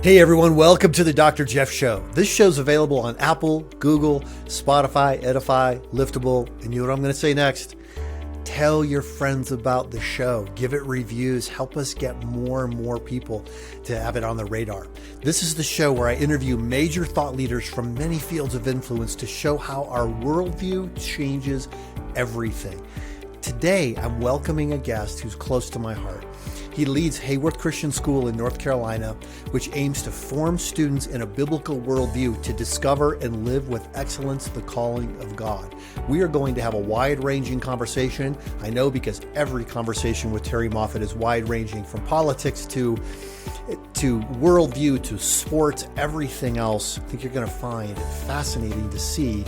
Hey everyone, welcome to the Dr. Jeff Show. This show's available on Apple, Google, Spotify, Edify, Liftable, and you know what I'm going to say next? Tell your friends about the show. Give it reviews. Help us get more and more people to have it on the radar. This is the show where I interview major thought leaders from many fields of influence to show how our worldview changes everything. Today, I'm welcoming a guest who's close to my heart. He leads Hayworth Christian School in North Carolina, which aims to form students in a biblical worldview to discover and live with excellence the calling of God. We are going to have a wide-ranging conversation. I know because every conversation with Terry Moffitt is wide-ranging, from politics to worldview to sports, everything else. I think you're going to find it fascinating to see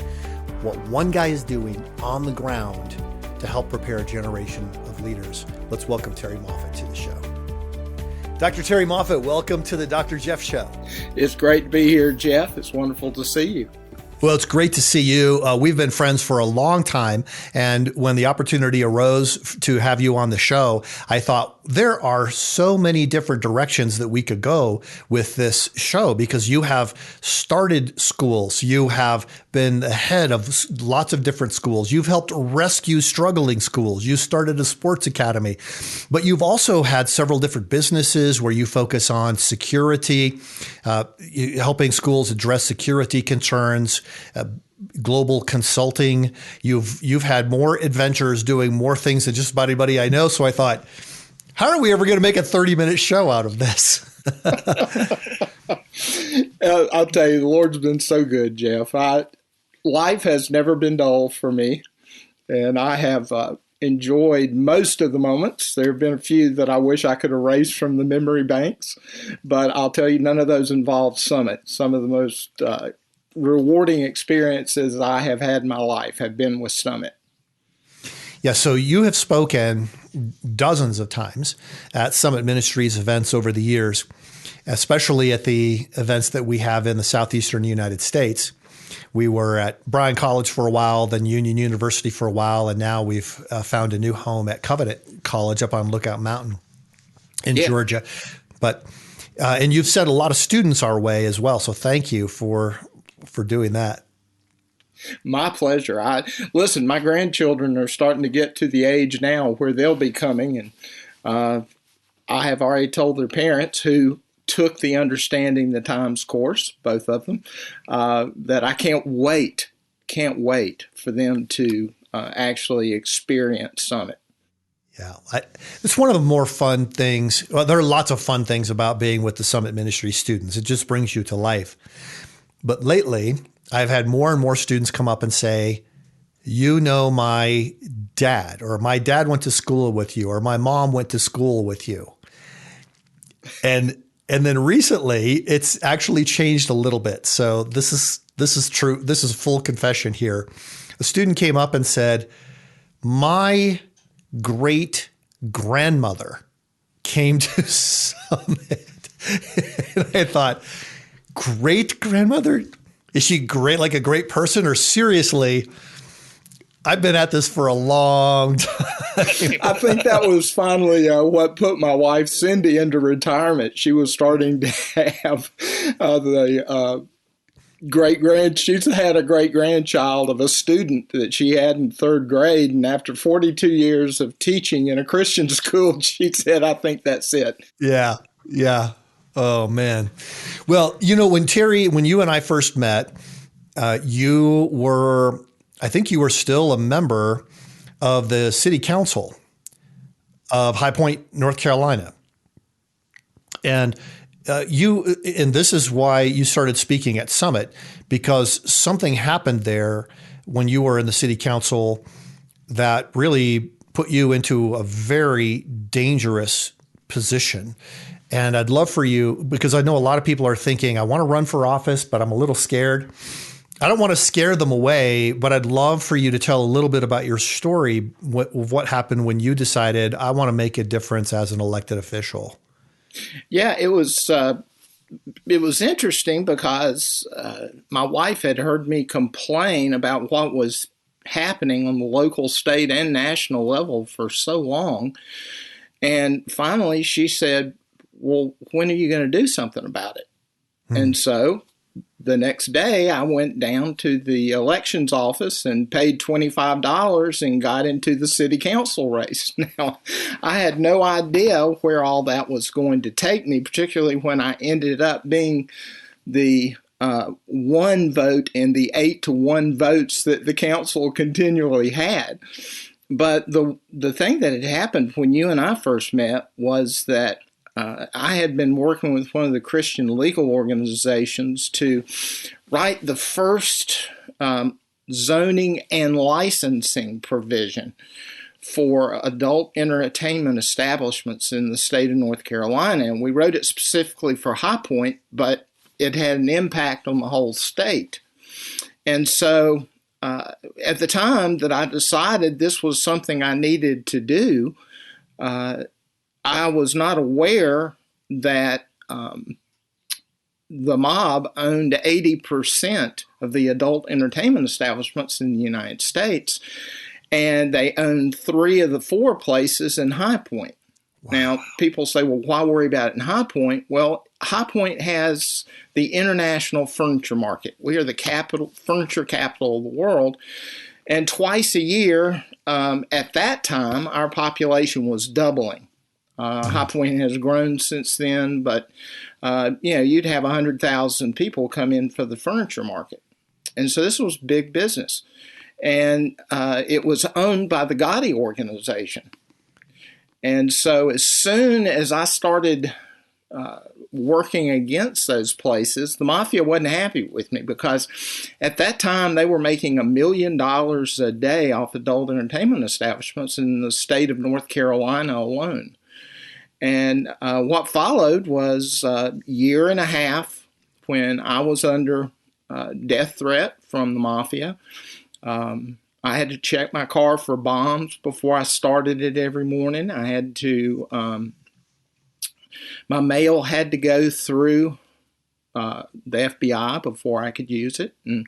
what one guy is doing on the ground to help prepare a generation of leaders. Let's welcome Terry Moffitt to the show. Dr. Terry Moffitt, welcome to the Dr. Jeff Show. It's great to be here, Jeff. It's wonderful to see you. Well, it's great to see you. We've been friends for a long time. And when the opportunity arose to have you on the show, I thought there are so many different directions that we could go with this show, because you have started schools. You have been the head of lots of different schools. You've helped rescue struggling schools. You started a sports academy, but you've also had several different businesses where you focus on security, helping schools address security concerns, global consulting. You've had more adventures doing more things than just about anybody I know. So I thought, how are we ever going to make a 30-minute show out of this? I'll tell you, the Lord's been so good, Jeff. Life has never been dull for me, and I have enjoyed most of the moments. There have been a few that I wish I could erase from the memory banks, but I'll tell you, none of those involved Summit. Some of the most rewarding experiences I have had in my life have been with Summit. Yeah, so you have spoken dozens of times at Summit Ministries events over the years, especially at the events that we have in the southeastern United States. We were at Bryan College for a while, then Union University for a while, and now we've found a new home at Covenant College up on Lookout Mountain in Georgia. But and you've sent a lot of students our way as well, so thank you for doing that. My pleasure. Listen, my grandchildren are starting to get to the age now where they'll be coming, and I have already told their parents, who took the Understanding the Times course, both of them, that I can't wait for them to actually experience Summit. Yeah, it's one of the more fun things. Well, there are lots of fun things about being with the Summit Ministry students. It just brings you to life. But lately, I've had more and more students come up and say, you know, my dad, or my dad went to school with you, or my mom went to school with you. And then recently, it's actually changed a little bit. So this is true. This is full confession here. A student came up and said, my great grandmother came to Summit. And I thought, great grandmother? Is she great, like a great person? Or seriously, I've been at this for a long time. I think that was finally what put my wife, Cindy, into retirement. She was starting to have she's had a great-grandchild of a student that she had in third grade. And after 42 years of teaching in a Christian school, she said, I think that's it. Yeah. Oh, man. Well, you know, when you and I first met, I think you were still a member of the city council of High Point, North Carolina. And this is why you started speaking at Summit, because something happened there when you were in the city council that really put you into a very dangerous position. And I'd love for you, because I know a lot of people are thinking, I want to run for office, but I'm a little scared. I don't want to scare them away, but I'd love for you to tell a little bit about your story, what happened when you decided, I want to make a difference as an elected official. Yeah, it was interesting because my wife had heard me complain about what was happening on the local, state, and national level for so long. And finally, she said, well, when are you going to do something about it? And so the next day, I went down to the elections office and paid $25 and got into the city council race. Now, I had no idea where all that was going to take me, particularly when I ended up being the one vote in the 8-to-1 votes that the council continually had. But the thing that had happened when you and I first met was that I had been working with one of the Christian legal organizations to write the first zoning and licensing provision for adult entertainment establishments in the state of North Carolina. And we wrote it specifically for High Point, but it had an impact on the whole state. And so at the time that I decided this was something I needed to do, I was not aware that the mob owned 80% of the adult entertainment establishments in the United States, and they owned 3 of the 4 places in High Point. Wow. Now, people say, well, why worry about it in High Point? Well, High Point has the international furniture market. We are the furniture capital of the world. And twice a year, at that time, our population was doubling. High Point has grown since then, but you'd have 100,000 people come in for the furniture market. And so this was big business. And it was owned by the Gotti organization. And so as soon as I started working against those places, the mafia wasn't happy with me because at that time they were making $1 million a day off adult entertainment establishments in the state of North Carolina alone. And what followed was a year and a half when I was under death threat from the mafia. I had to check my car for bombs before I started it every morning. I had to, my mail had to go through the FBI before I could use it. And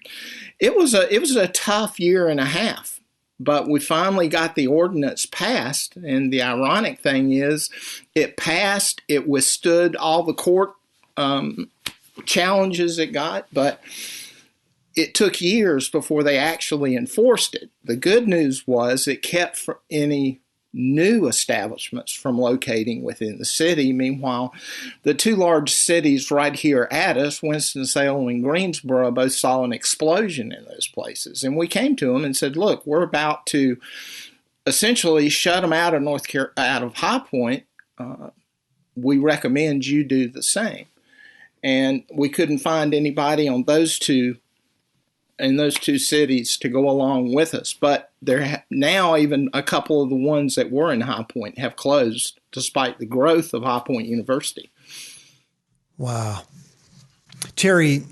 it was a tough year and a half. But we finally got the ordinance passed, and the ironic thing is it passed, it withstood all the court challenges it got, but it took years before they actually enforced it. The good news was it kept any new establishments from locating within the city. Meanwhile, the 2 large cities right here at us, Winston-Salem and Greensboro, both saw an explosion in those places. And we came to them and said, look, we're about to essentially shut them out of out of High Point. We recommend you do the same. And we couldn't find anybody in those two cities to go along with us. But there now even a couple of the ones that were in High Point have closed despite the growth of High Point University. Wow. Terry,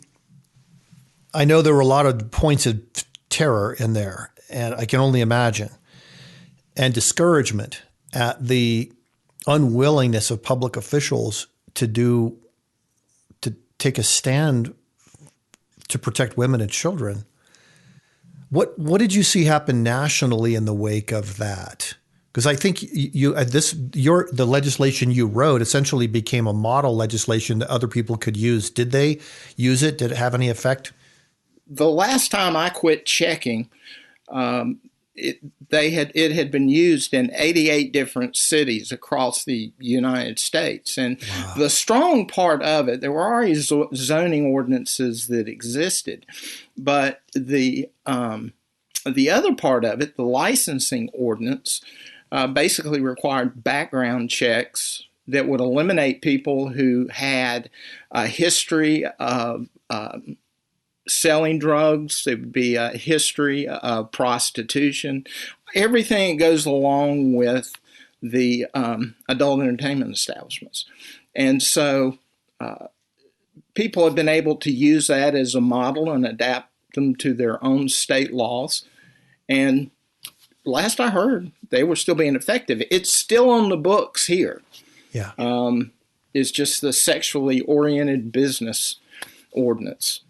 I know there were a lot of points of terror in there, and I can only imagine, and discouragement at the unwillingness of public officials to take a stand to protect women and children. What did you see happen nationally in the wake of that? Because I think the legislation you wrote essentially became a model legislation that other people could use. Did they use it? Did it have any effect? The last time I quit checking, it had been used in 88 different cities across the United States. And wow. The strong part of it, there were already zoning ordinances that existed, but the other part of it, the licensing ordinance, basically required background checks that would eliminate people who had a history of selling drugs. It would be a history of prostitution, everything that goes along with the adult entertainment establishments. And so people have been able to use that as a model and adapt them to their own state laws. And last I heard, they were still being effective. It's still on the books here. Yeah. It's just the sexually oriented business ordinance.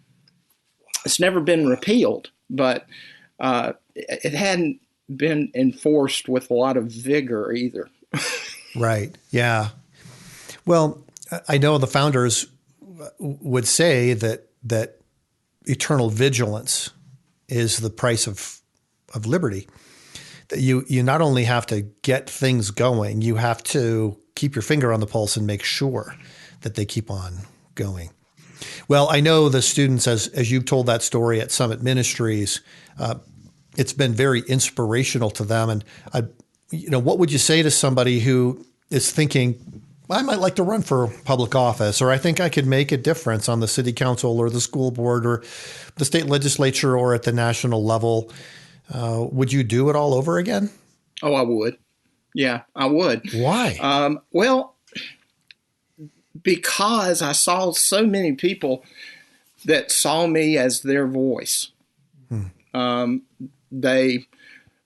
It's never been repealed, but it hadn't been enforced with a lot of vigor either. Right. Yeah. Well, I know the founders would say that eternal vigilance is the price of liberty. That you not only have to get things going, you have to keep your finger on the pulse and make sure that they keep on going. Well, I know the students, as you've told that story at Summit Ministries, it's been very inspirational to them. And what would you say to somebody who is thinking, I might like to run for public office, or I think I could make a difference on the city council or the school board or the state legislature or at the national level? Would you do it all over again? Oh, I would. Yeah, I would. Why? Well, because I saw so many people that saw me as their voice. They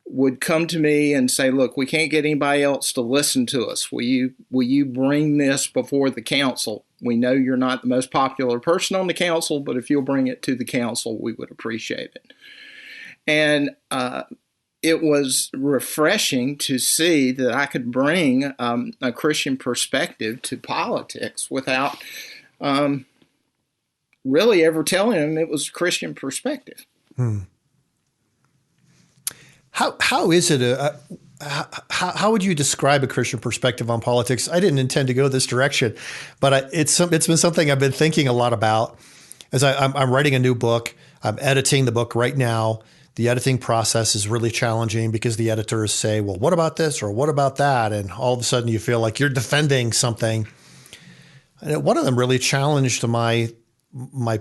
would come to me and say, look, we can't get anybody else to listen to us. Will you bring this before the council? We know you're not the most popular person on the council, but if you'll bring it to the council, we would appreciate it. And it was refreshing to see that I could bring a Christian perspective to politics without really ever telling them it was a Christian perspective. How is it? How would you describe a Christian perspective on politics? I didn't intend to go this direction, but it's been something I've been thinking a lot about. As I'm writing a new book, I'm editing the book right now. The editing process is really challenging because the editors say, well, what about this or what about that? And all of a sudden you feel like you're defending something. And one of them really challenged my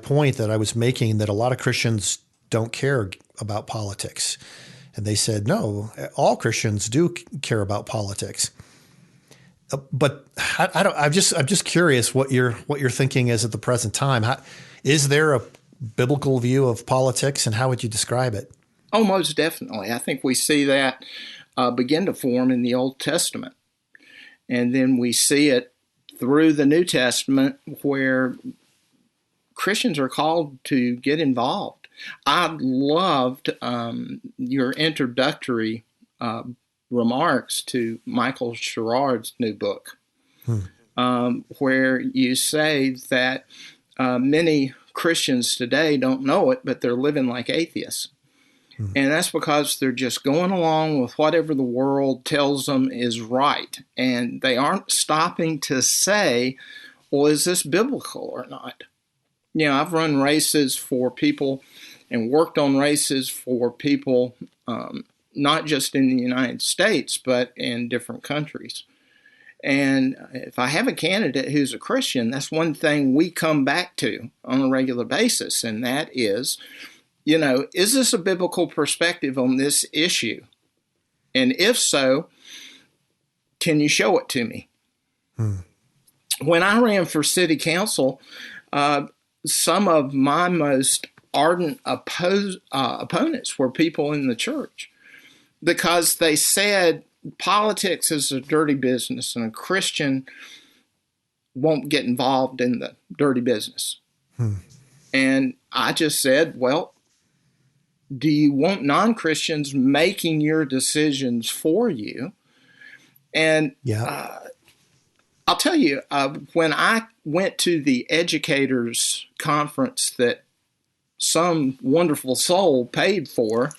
point that I was making, that a lot of Christians don't care about politics. And they said, no, all Christians do care about politics. But I'm just curious what your thinking is at the present time. Is there a biblical view of politics, and how would you describe it? Oh, most definitely. I think we see that begin to form in the Old Testament. And then we see it through the New Testament, where Christians are called to get involved. I loved your introductory remarks to Michael Sherrard's new book, where you say that many Christians today don't know it, but they're living like atheists. And that's because they're just going along with whatever the world tells them is right. And they aren't stopping to say, well, is this biblical or not? I've run races for people and worked on races for people, not just in the United States, but in different countries. And if I have a candidate who's a Christian, that's one thing we come back to on a regular basis. And that is, is this a biblical perspective on this issue? And if so, can you show it to me? When I ran for city council, some of my most ardent opponents were people in the church, because they said politics is a dirty business and a Christian won't get involved in the dirty business. And I just said, well, do you want non-Christians making your decisions for you? And I'll tell you, when I went to the educators conference that some wonderful soul paid for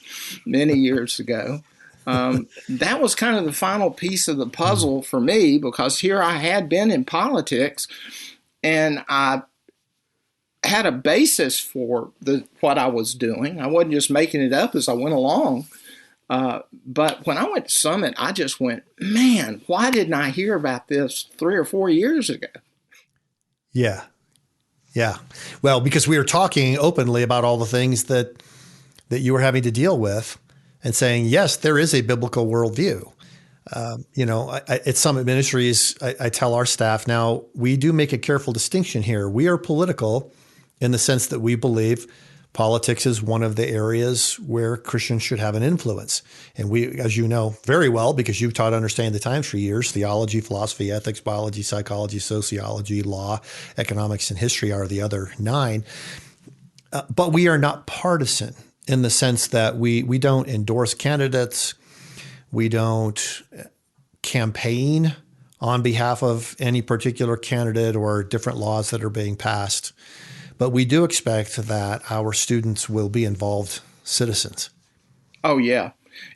many years ago, that was kind of the final piece of the puzzle for me, because here I had been in politics and I had a basis for what I was doing. I wasn't just making it up as I went along. But when I went to Summit, I just went, man, why didn't I hear about this 3 or 4 years ago? Yeah. Well, because we were talking openly about all the things that you were having to deal with, and saying, yes, there is a biblical worldview. At Summit Ministries, I tell our staff now, we do make a careful distinction here. We are political in the sense that we believe politics is one of the areas where Christians should have an influence. And we, as you know very well, because you've taught Understanding the Times for years, theology, philosophy, ethics, biology, psychology, sociology, law, economics, and history are the other 9. But we are not partisan in the sense that we don't endorse candidates. We don't campaign on behalf of any particular candidate or different laws that are being passed. But we do expect that our students will be involved citizens. Oh, yeah.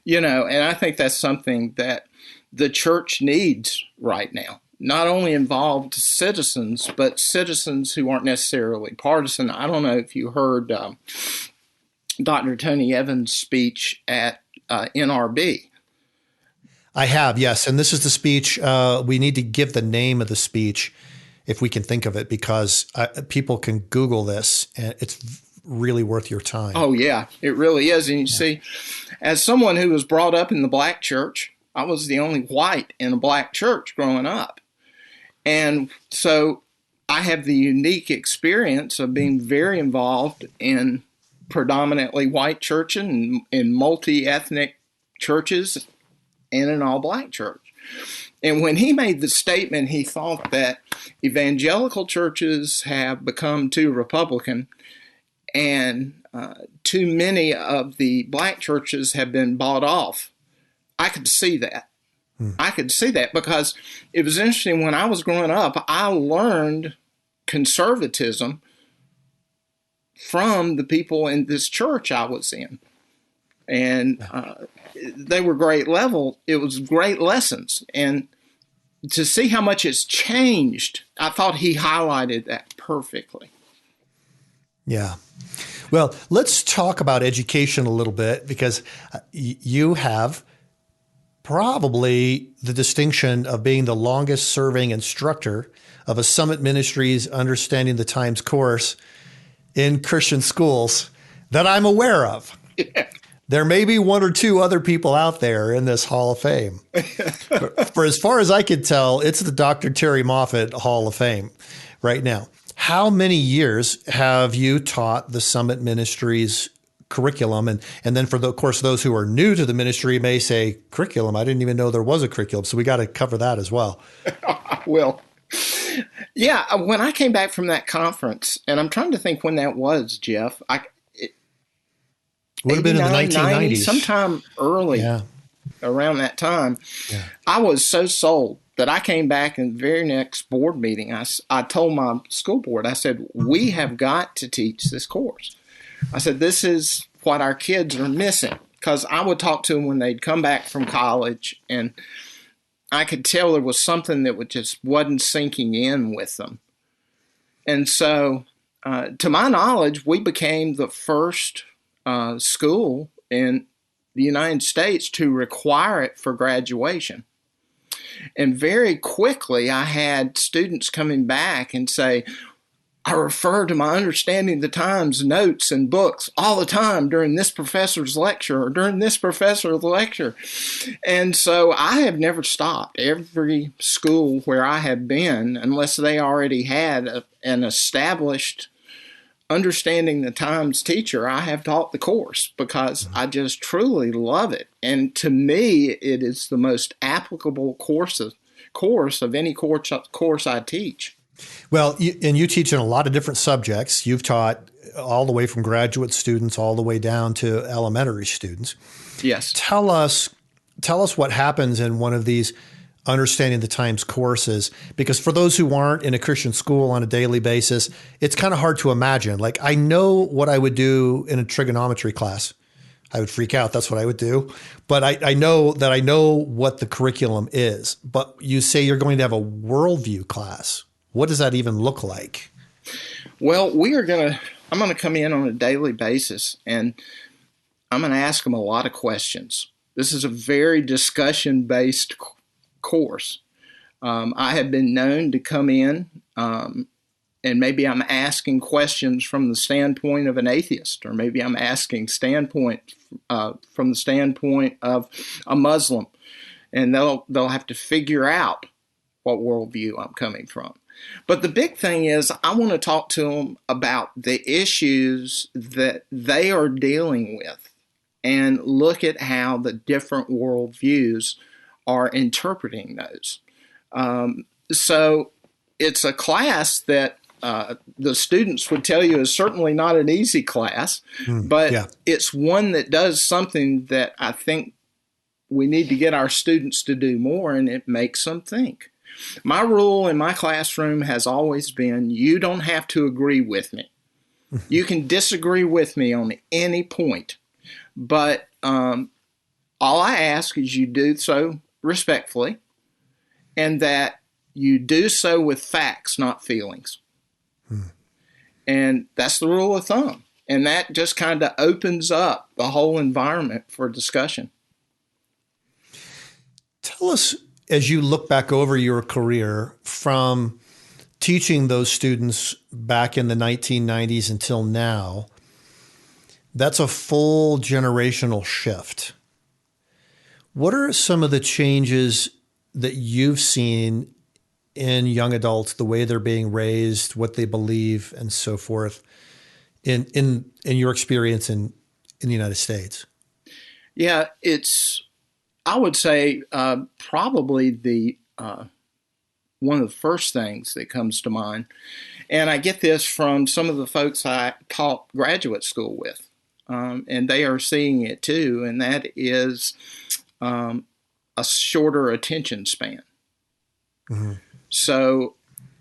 And I think that's something that the church needs right now. Not only involved citizens, but citizens who aren't necessarily partisan. I don't know if you heard Dr. Tony Evans' speech at NRB. I have, yes. And this is the speech. We need to give the name of the speech if we can think of it, because people can Google this and it's really worth your time. Oh, yeah, it really is. And you see, as someone who was brought up in the black church, I was the only white in a black church growing up. And so I have the unique experience of being very involved in predominantly white churches and in multi-ethnic churches and an all-black church. And when he made the statement, he thought that evangelical churches have become too Republican and too many of the black churches have been bought off. I could see that. I could see that because it was interesting. When I was growing up, I learned conservatism from the people in this church I was in. And they were great level. It was great lessons. And to see how much it's changed, I thought he highlighted that perfectly. Yeah. Well, let's talk about education a little bit, because you have probably the distinction of being the longest serving instructor of a Summit Ministries Understanding the Times course in Christian schools that I'm aware of. Yeah. There may be one or two other people out there in this Hall of Fame. For as far as I can tell, it's the Dr. Terry Moffitt Hall of Fame right now. How many years have you taught the Summit Ministries curriculum? And then for of course, those who are new to the ministry may say, curriculum? I didn't even know there was a curriculum. So we got to cover that as well. Well, yeah, when I came back from that conference, and I'm trying to think when that was, Jeff, Would have been in the 1990s. Sometime early around that time. Yeah. I was so sold that I came back in the very next board meeting. I told my school board, I said, we have got to teach this course. I said, this is what our kids are missing. Because I would talk to them when they'd come back from college, and I could tell there was something that just wasn't sinking in with them. And so, to my knowledge, we became the first school in the United States to require it for graduation. And very quickly, I had students coming back and say, I refer to my Understanding the Times notes and books all the time during this professor's lecture or during this professor's lecture. And so I have never stopped. Every school where I have been, unless they already had an established Understanding the Times teacher, I have taught the course because I just truly love it. And to me, it is the most applicable course of any course I teach. Well, you teach in a lot of different subjects. You've taught all the way from graduate students all the way down to elementary students. Yes. Tell us what happens in one of these Understanding the Times courses, because for those who aren't in a Christian school on a daily basis, it's kind of hard to imagine. Like, I know what I would do in a trigonometry class. I would freak out. That's what I would do. But I know what the curriculum is. But you say you're going to have a worldview class. What does that even look like? Well, I'm going to come in on a daily basis, and I'm going to ask them a lot of questions. This is a very discussion-based course. I have been known to come in and maybe I'm asking questions from the standpoint of an atheist, or maybe I'm asking from the standpoint of a Muslim, and they'll have to figure out what worldview I'm coming from. But the big thing is I want to talk to them about the issues that they are dealing with and look at how the different worldviews are interpreting those. So it's a class that the students would tell you is certainly not an easy class, but it's one that does something that I think we need to get our students to do more, and it makes them think. My rule in my classroom has always been, you don't have to agree with me. You can disagree with me on any point, but all I ask is you do so respectfully, and that you do so with facts, not feelings. And that's the rule of thumb. And that just kind of opens up the whole environment for discussion. Tell us, as you look back over your career from teaching those students back in the 1990s until now, that's a full generational shift. What are some of the changes that you've seen in young adults, the way they're being raised, what they believe, and so forth, in your experience in the United States? Yeah, I would say probably the one of the first things that comes to mind, and I get this from some of the folks I taught graduate school with, and they are seeing it too, and that is a shorter attention span. Mm-hmm. So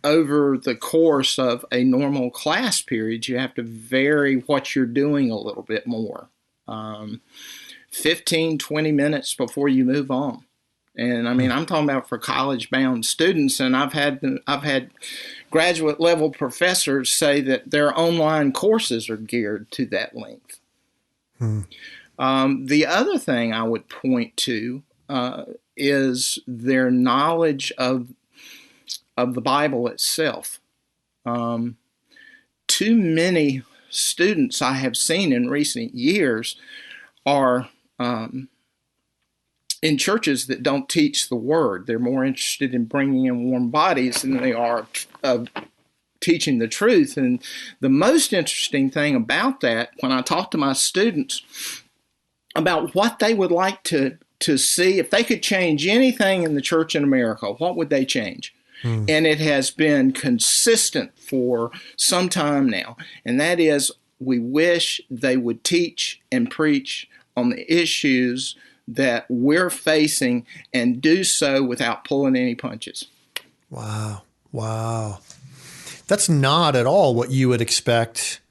over the course of a normal class period, you have to vary what you're doing a little bit more. 15, 20 minutes before you move on. And I mean, I'm talking about for college-bound students, and I've had graduate level professors say that their online courses are geared to that length. The other thing I would point to is their knowledge of the Bible itself. Too many students I have seen in recent years are in churches that don't teach the Word. They're more interested in bringing in warm bodies than they are teaching the truth. And the most interesting thing about that, when I talk to my students about what they would like to see, if they could change anything in the church in America, what would they change? And it has been consistent for some time now. And that is, we wish they would teach and preach on the issues that we're facing and do so without pulling any punches. Wow. That's not at all what you would expect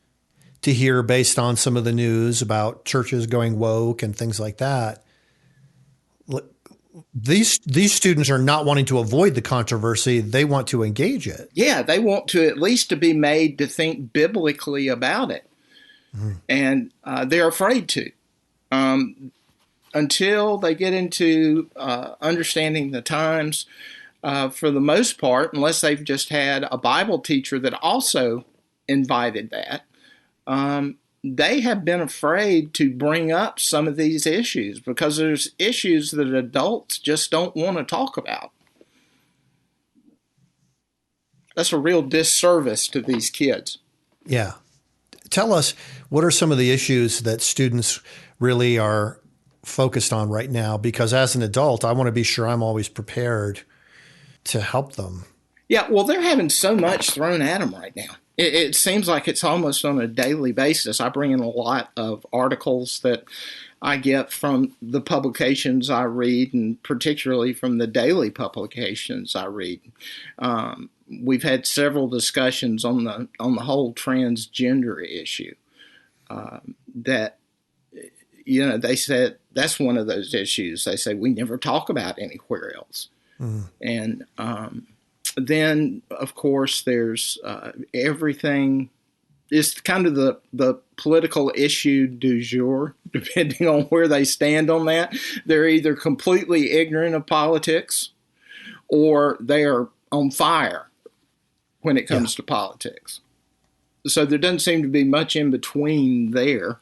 to hear based on some of the news about churches going woke and things like that. These students are not wanting to avoid the controversy. They want to engage it. Yeah, they want to at least to be made to think biblically about it. And they're afraid to. Until they get into understanding the times, for the most part, unless they've just had a Bible teacher that also invited that, they have been afraid to bring up some of these issues because there's issues that adults just don't want to talk about. That's a real disservice to these kids. Yeah. Tell us, what are some of the issues that students really are focused on right now? Because as an adult, I want to be sure I'm always prepared to help them. Yeah, well, they're having so much thrown at them right now. It seems like it's almost on a daily basis. I bring in a lot of articles that I get from the publications I read, and particularly from the daily publications I read. We've had several discussions on the whole transgender issue. That, you know, they said that's one of those issues they say we never talk about anywhere else. And then, of course, there's everything. It's kind of the political issue du jour, depending on where they stand on that. They're either completely ignorant of politics or they are on fire when it comes to politics. So there doesn't seem to be much in between there.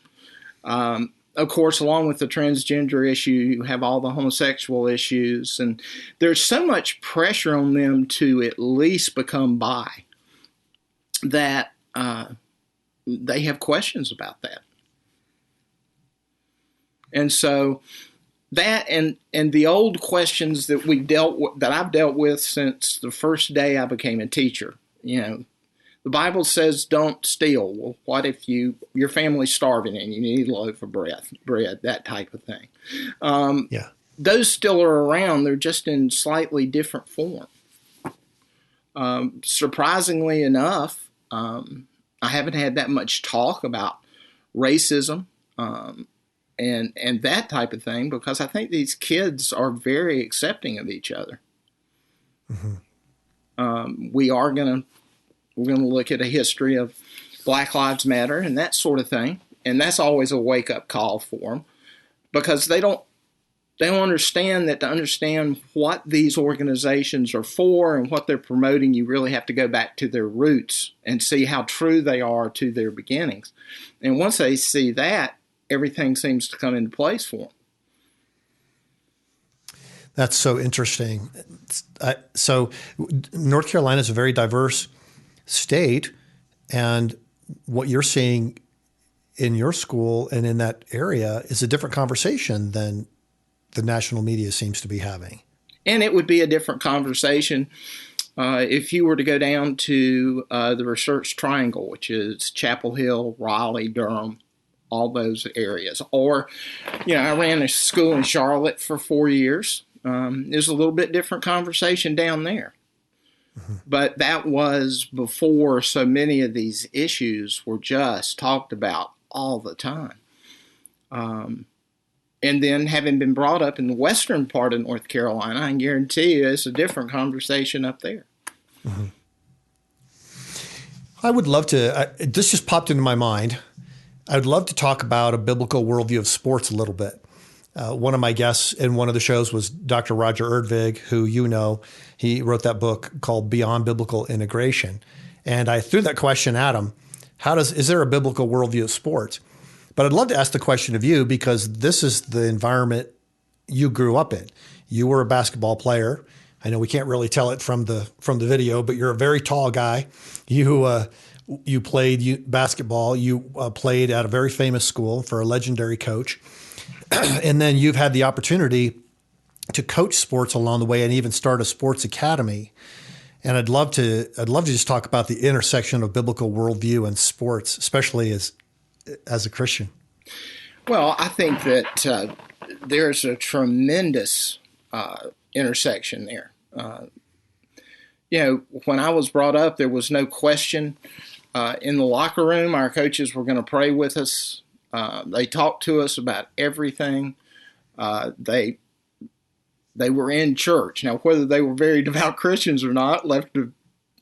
Of course, along with the transgender issue, you have all the homosexual issues, and there's so much pressure on them to at least become bi that they have questions about that. And so that and the old questions that I've dealt with since the first day I became a teacher, you know, the Bible says don't steal. Well, what if your family's starving and you need a loaf of bread, that type of thing. Those still are around. They're just in slightly different form. Surprisingly enough, I haven't had that much talk about racism and that type of thing, because I think these kids are very accepting of each other. Mm-hmm. We're gonna look at a history of Black Lives Matter and that sort of thing, and that's always a wake up call for them, because they don't understand that to understand what these organizations are for and what they're promoting, you really have to go back to their roots and see how true they are to their beginnings. And once they see that, everything seems to come into place for them. That's so interesting. So North Carolina is a very diverse state, and what you're seeing in your school and in that area is a different conversation than the national media seems to be having. And it would be a different conversation if you were to go down to the Research Triangle, which is Chapel Hill, Raleigh, Durham, all those areas. Or, I ran a school in Charlotte for 4 years. It was a little bit different conversation down there. Mm-hmm. But that was before so many of these issues were just talked about all the time. And then, having been brought up in the western part of North Carolina, I can guarantee you it's a different conversation up there. Mm-hmm. I would love to, this just popped into my mind. I would love to talk about a biblical worldview of sports a little bit. One of my guests in one of the shows was Dr. Roger Erdvig, who he wrote that book called Beyond Biblical Integration. And I threw that question at him. Is there a biblical worldview of sports? But I'd love to ask the question of you, because this is the environment you grew up in. You were a basketball player. I know we can't really tell it from the video, but you're a very tall guy. You played basketball. You played at a very famous school for a legendary coach. And then you've had the opportunity to coach sports along the way and even start a sports academy. And I'd love to just talk about the intersection of biblical worldview and sports, especially as a Christian. Well, I think that there's a tremendous intersection there. When I was brought up, there was no question. In the locker room, our coaches were going to pray with us. They talked to us about everything. They were in church. Now, whether they were very devout Christians or not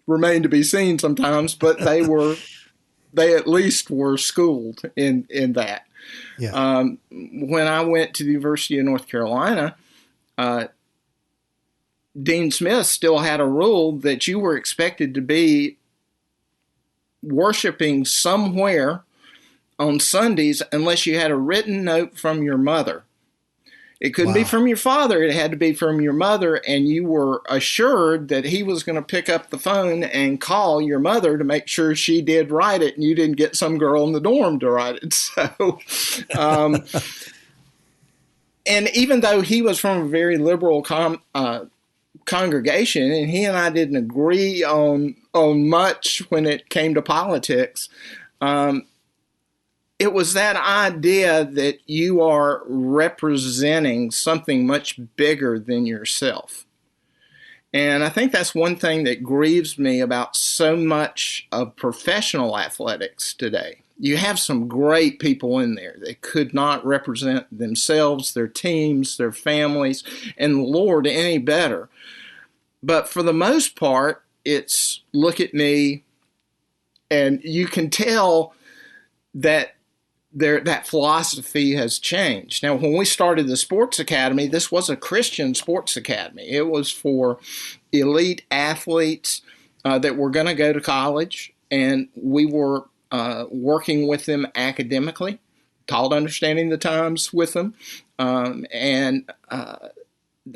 remained to be seen sometimes, but they at least were schooled in that. Yeah. When I went to the University of North Carolina, Dean Smith still had a rule that you were expected to be worshiping somewhere on Sundays unless you had a written note from your mother. It couldn't be from your father. It had to be from your mother, and you were assured that he was going to pick up the phone and call your mother to make sure she did write it, and you didn't get some girl in the dorm to write it. So, and even though he was from a very liberal congregation, and he and I didn't agree on much when it came to politics, it was that idea that you are representing something much bigger than yourself. And I think that's one thing that grieves me about so much of professional athletics today. You have some great people in there that could not represent themselves, their teams, their families, and the Lord any better. But for the most part, it's look at me, and you can tell that that philosophy has changed. Now, when we started the sports academy, this was a Christian sports academy. It was for elite athletes that were going to go to college, and we were working with them academically, called Understanding the Times with them, and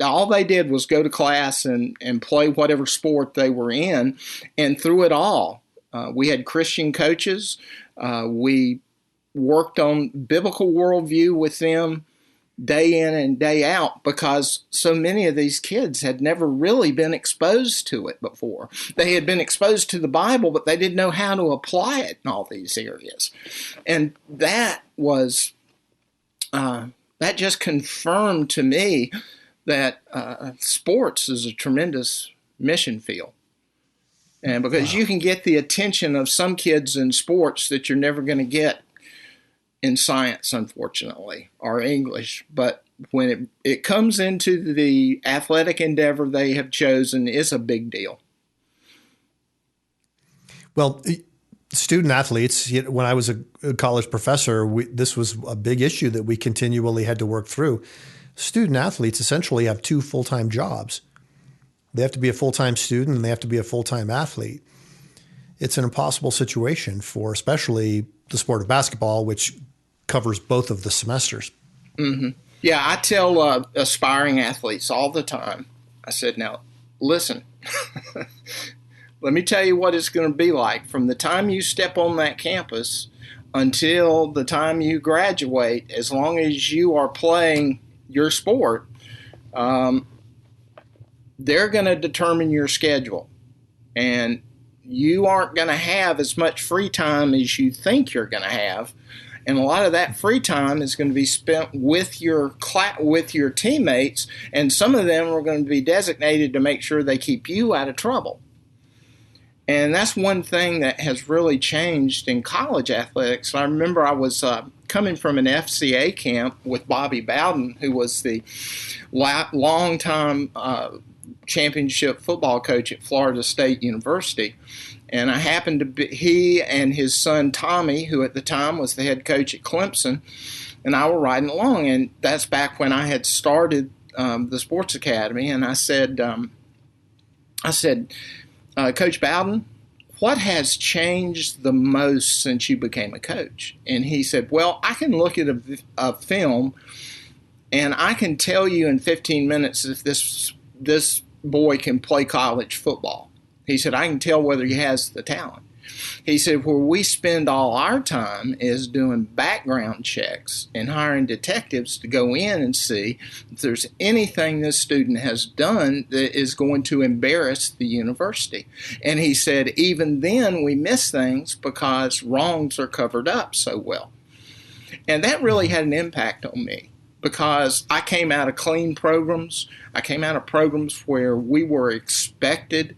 all they did was go to class and play whatever sport they were in, and through it all, we had Christian coaches. We worked on biblical worldview with them day in and day out, because so many of these kids had never really been exposed to it before. They had been exposed to the Bible, but they didn't know how to apply it in all these areas. And that was, that just confirmed to me that sports is a tremendous mission field. And because you can get the attention of some kids in sports that you're never going to get in science, unfortunately, or English. But when it comes into the athletic endeavor they have chosen, it's a big deal. Well, student athletes, when I was a college professor, this was a big issue that we continually had to work through. Student athletes essentially have two full-time jobs. They have to be a full-time student and they have to be a full-time athlete. It's an impossible situation for especially the sport of basketball, which covers both of the semesters. Mm-hmm. Yeah, I tell aspiring athletes all the time, I said, now, listen, let me tell you what it's going to be like from the time you step on that campus until the time you graduate. As long as you are playing your sport, they're going to determine your schedule. And you aren't going to have as much free time as you think you're going to have. And a lot of that free time is going to be spent with your teammates, and some of them are going to be designated to make sure they keep you out of trouble. And that's one thing that has really changed in college athletics. I remember I was coming from an FCA camp with Bobby Bowden, who was the longtime championship football coach at Florida State University. And I happened to be, he and his son Tommy, who at the time was the head coach at Clemson, and I were riding along. And that's back when I had started the sports academy. And I said, Coach Bowden, what has changed the most since you became a coach? And he said, well, I can look at a film and I can tell you in 15 minutes if this boy can play college football. He said, I can tell whether he has the talent. He said, where we spend all our time is doing background checks and hiring detectives to go in and see if there's anything this student has done that is going to embarrass the university. And he said, even then we miss things because wrongs are covered up so well. And that really had an impact on me because I came out of clean programs. I came out of programs where we were expected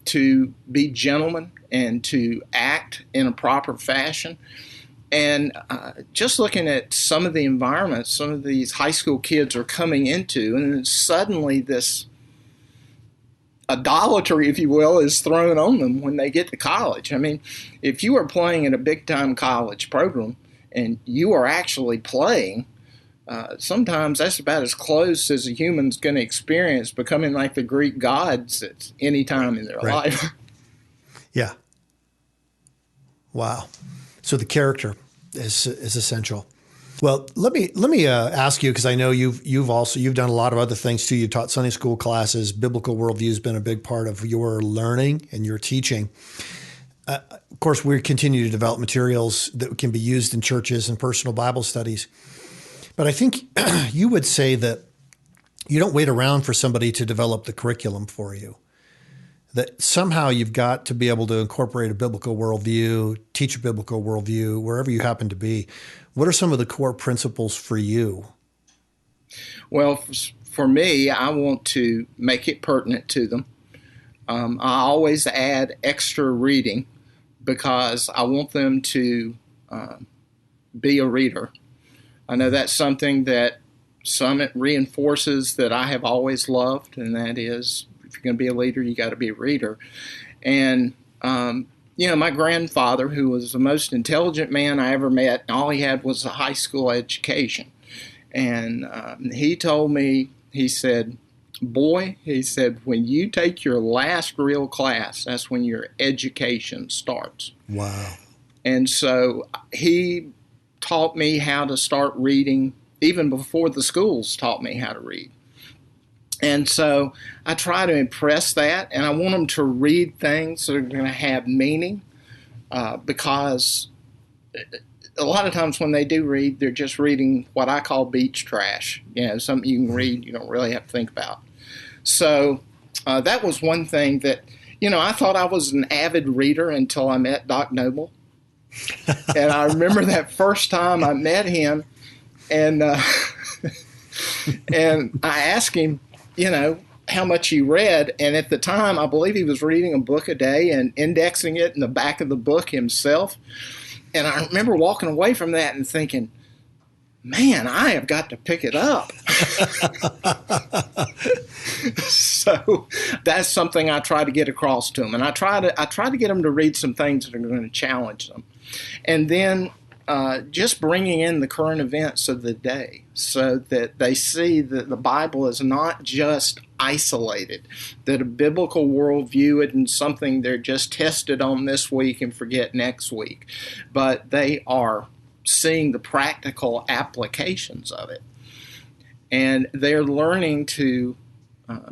to be gentlemen and to act in a proper fashion. And just looking at some of the environments some of these high school kids are coming into, and then suddenly this idolatry, if you will, is thrown on them when they get to college. I mean, if you are playing in a big-time college program and you are actually playing, sometimes that's about as close as a human's going to experience becoming like the Greek gods at any time in their life. Yeah. Wow. So the character is essential. Well, let me ask you, because I know you've done a lot of other things too. You taught Sunday school classes. Biblical worldview has been a big part of your learning and your teaching. Of course, we continue to develop materials that can be used in churches and personal Bible studies. But I think you would say that you don't wait around for somebody to develop the curriculum for you. That somehow you've got to be able to incorporate a biblical worldview, teach a biblical worldview, wherever you happen to be. What are some of the core principles for you? Well, for me, I want to make it pertinent to them. I always add extra reading because I want them to be a reader. I know that's something that Summit reinforces that I have always loved, and that is, if you're going to be a leader, you got to be a reader. And, my grandfather, who was the most intelligent man I ever met, all he had was a high school education. And he told me, he said, boy, he said, when you take your last real class, that's when your education starts. Wow. And so he taught me how to start reading even before the schools taught me how to read. And so I try to impress that, and I want them to read things that are going to have meaning because a lot of times when they do read, they're just reading what I call beach trash, something you can read, you don't really have to think about. So that was one thing that, I thought I was an avid reader until I met Doc Noble. And I remember that first time I met him, and and I asked him, how much he read. And at the time, I believe he was reading a book a day and indexing it in the back of the book himself. And I remember walking away from that and thinking, man, I have got to pick it up. So that's something I try to get across to them. And I try to get them to read some things that are going to challenge them. And then just bringing in the current events of the day so that they see that the Bible is not just isolated, that a biblical worldview isn't something they're just tested on this week and forget next week, but they are seeing the practical applications of it. And they're learning to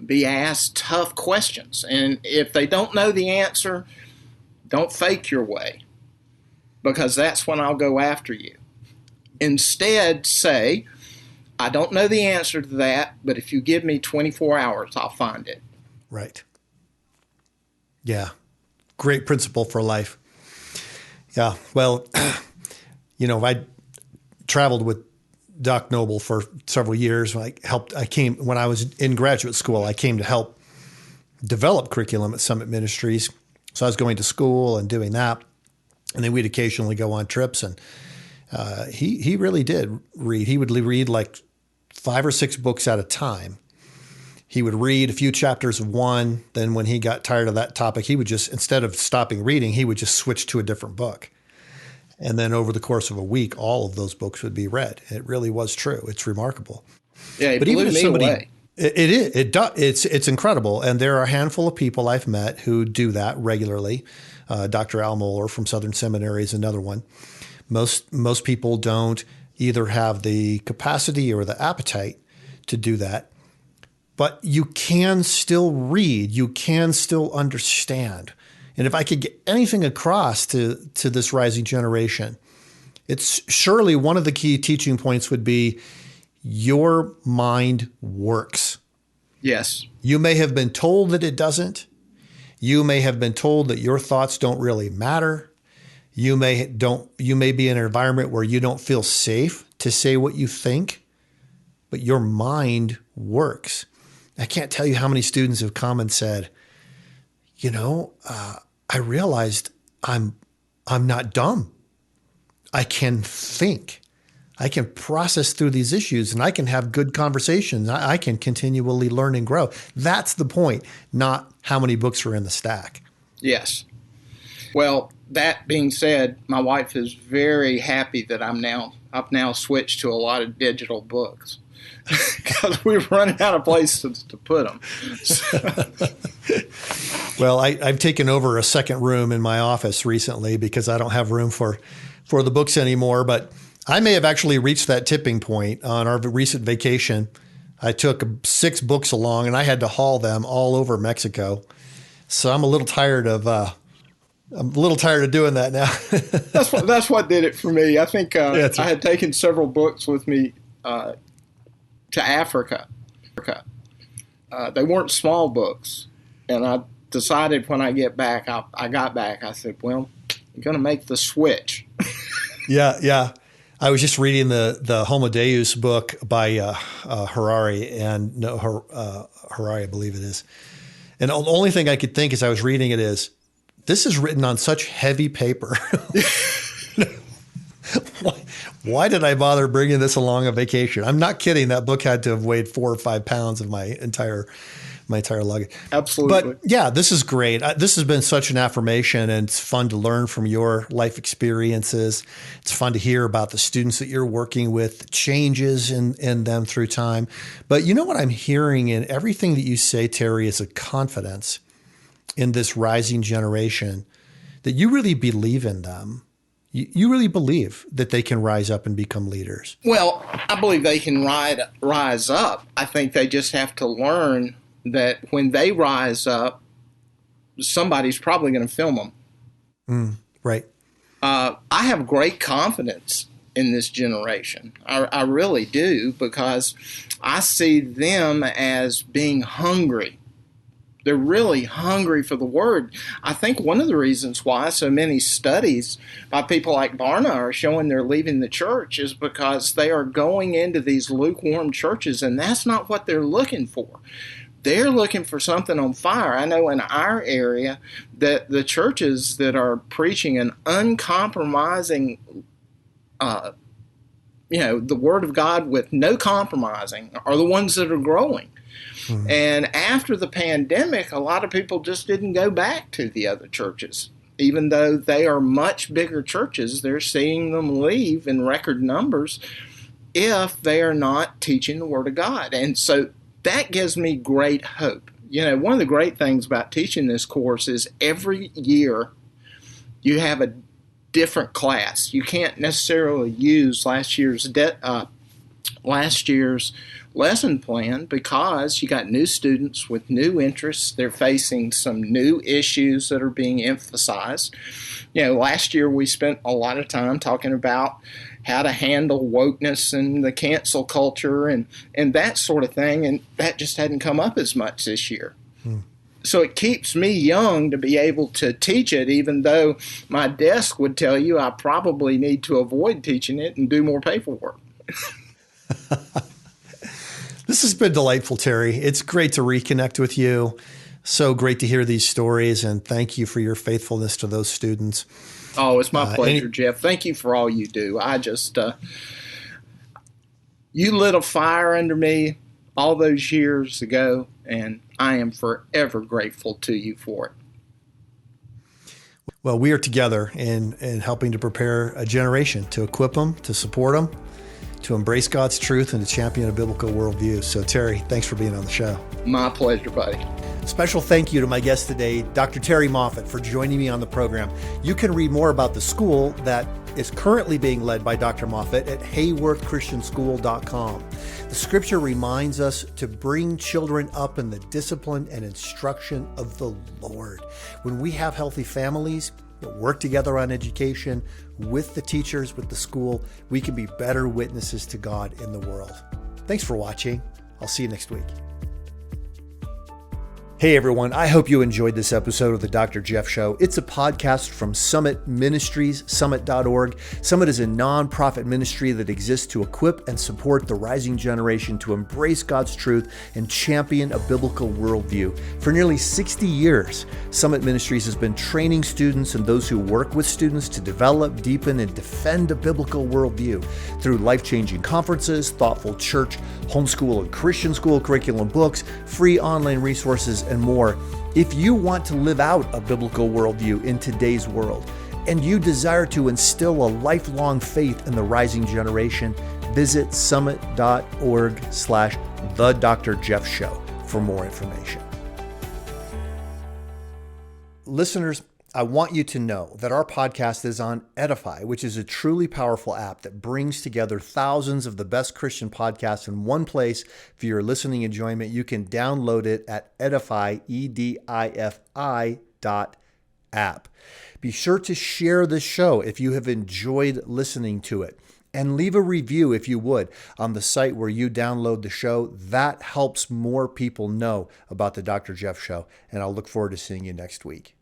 be asked tough questions. And if they don't know the answer, don't fake your way, because that's when I'll go after you. Instead, say, I don't know the answer to that, but if you give me 24 hours, I'll find it. Right. Yeah. Great principle for life. Yeah. Well, I traveled with Doc Noble for several years. When I was in graduate school, I came to help develop curriculum at Summit Ministries. So I was going to school and doing that. And then we'd occasionally go on trips, and he really did read. He would read like 5 or 6 books at a time. He would read a few chapters of one. Then when he got tired of that topic, he would just, instead of stopping reading, he would just switch to a different book. And then over the course of a week, all of those books would be read. It really was true. It's remarkable. Yeah, it blew me away. It's incredible. And there are a handful of people I've met who do that regularly. Dr. Al Mohler from Southern Seminary is another one. Most people don't either have the capacity or the appetite to do that. But you can still read. You can still understand. And if I could get anything across to this rising generation, it's surely one of the key teaching points would be your mind works. Yes. You may have been told that it doesn't. You may have been told that your thoughts don't really matter. You may be in an environment where you don't feel safe to say what you think, but your mind works. I can't tell you how many students have come and said, I realized I'm not dumb. I can think. I can process through these issues, and I can have good conversations. I can continually learn and grow. That's the point, not how many books are in the stack. Yes. Well, that being said, my wife is very happy that I've now switched to a lot of digital books because we're running out of places to put them. Well, I've taken over a second room in my office recently because I don't have room for the books anymore. But I may have actually reached that tipping point on our recent vacation. I took 6 books along, and I had to haul them all over Mexico. So I'm a little tired of doing that now. That's what did it for me. I think I had taken several books with me to Africa. They weren't small books, and I decided when I got back, I said, well, I'm going to make the switch. Yeah. I was just reading the Homo Deus book by Harari, I believe it is. And the only thing I could think as I was reading it is, this is written on such heavy paper. Why did I bother bringing this along on vacation? I'm not kidding. That book had to have weighed 4 or 5 pounds of my entire luggage. Absolutely. But yeah, this is great. This has been such an affirmation, and it's fun to learn from your life experiences. It's fun to hear about the students that you're working with, the changes in them through time. But you know what I'm hearing in everything that you say, Terry, is a confidence in this rising generation that you really believe in them. You really believe that they can rise up and become leaders. Well, I believe they can rise up. I think they just have to learn that when they rise up, somebody's probably going to film them. Right. I have great confidence in this generation. I really do, because I see them as being hungry. They're really hungry for the word. I think one of the reasons why so many studies by people like Barna are showing they're leaving the church is because they are going into these lukewarm churches, and that's not what they're looking for. they're looking for something on fire. I know in our area that the churches that are preaching an uncompromising, the Word of God with no compromising are the ones that are growing. Mm-hmm. And after the pandemic, a lot of people just didn't go back to the other churches. Even though they are much bigger churches, they're seeing them leave in record numbers if they are not teaching the Word of God. And so that gives me great hope. One of the great things about teaching this course is every year you have a different class. You can't necessarily use last year's lesson plan because you got new students with new interests. They're facing some new issues that are being emphasized. Last year we spent a lot of time talking about how to handle wokeness and the cancel culture and that sort of thing, and that just hadn't come up as much this year. So it keeps me young to be able to teach it, even though my desk would tell you I probably need to avoid teaching it and do more paperwork. This has been delightful, Terry. It's great to reconnect with you. So great to hear these stories, and thank you for your faithfulness to those students. Oh, it's my pleasure, Jeff. Thank you for all you do. I just, you lit a fire under me all those years ago, and I am forever grateful to you for it. Well, we are together in helping to prepare a generation, to equip them, to support them, to embrace God's truth, and to champion a biblical worldview. So, Terry, thanks for being on the show. My pleasure, buddy. Special thank you to my guest today, Dr. Terry Moffitt, for joining me on the program. You can read more about the school that is currently being led by Dr. Moffitt at hayworthchristianschool.com. The scripture reminds us to bring children up in the discipline and instruction of the Lord. When we have healthy families that work together on education with the teachers, with the school, we can be better witnesses to God in the world. Thanks for watching. I'll see you next week. Hey everyone, I hope you enjoyed this episode of the Dr. Jeff Show. It's a podcast from Summit Ministries, summit.org. Summit is a nonprofit ministry that exists to equip and support the rising generation to embrace God's truth and champion a biblical worldview. For nearly 60 years, Summit Ministries has been training students and those who work with students to develop, deepen, and defend a biblical worldview through life-changing conferences, thoughtful church, homeschool, and Christian school curriculum books, free online resources, and more. If you want to live out a biblical worldview in today's world, and you desire to instill a lifelong faith in the rising generation, visit summit.org/The Dr. Jeff Show for more information. Listeners, I want you to know that our podcast is on Edify, which is a truly powerful app that brings together thousands of the best Christian podcasts in one place for your listening enjoyment. You can download it at Edify, EDIFI.app. Be sure to share this show if you have enjoyed listening to it. And leave a review, if you would, on the site where you download the show. That helps more people know about the Dr. Jeff Show. And I'll look forward to seeing you next week.